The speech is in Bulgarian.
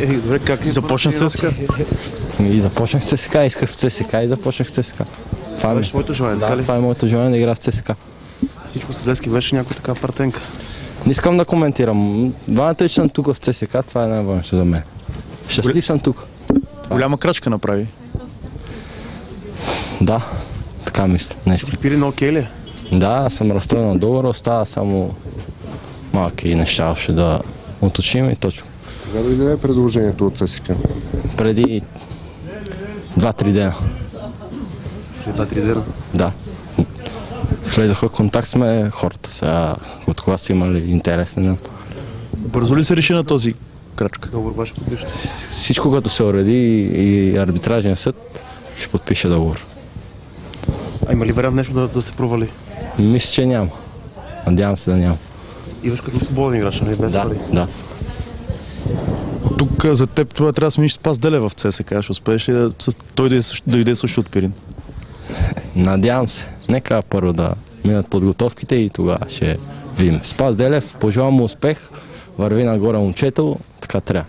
Добре, как започна с ЦСКА? И започнах с ЦСКА, исках в ЦСКА и започнах с ЦСКА. Това е моето желание, така ли? Това е моето желание да игра с ЦСКА. Всичко с Левски беше някаква така партенка. Не искам да коментирам. Важното е, че съм тук в ЦСКА, това е най-важното за мен. Щастлив съм тук. Голяма крачка направи. Да, така мисля. Всичко Пирин окей ли е? Да, съм разстроен на договора, остава само малки неща още да уточним и точно. Кога дойде предложението от ЦСКА? Преди 2-3 дена. Преди 2-3 дена? Да. Влезаха в контакт с ме хората. Сега от кога са имали интерес, не знам. Бързо ли се реши на този крачка? Договор беше подпише. Всичко като се уреди и арбитражен съд ще подпише договор. А има ли вариант нещо да се провали? Мисля, че няма. Надявам се да няма. Идваш като свободен играч, нали? Без пари? Да. От тук за теб това трябва да смениш Спас Делев в ЦСКА. Ще успееш ли той да дойде също от Пирин? Надявам се. Нека първо да минат подготовките и тогава ще видим. Спас Делев, пожелавам му успех, върви нагоре момчето, така трябва.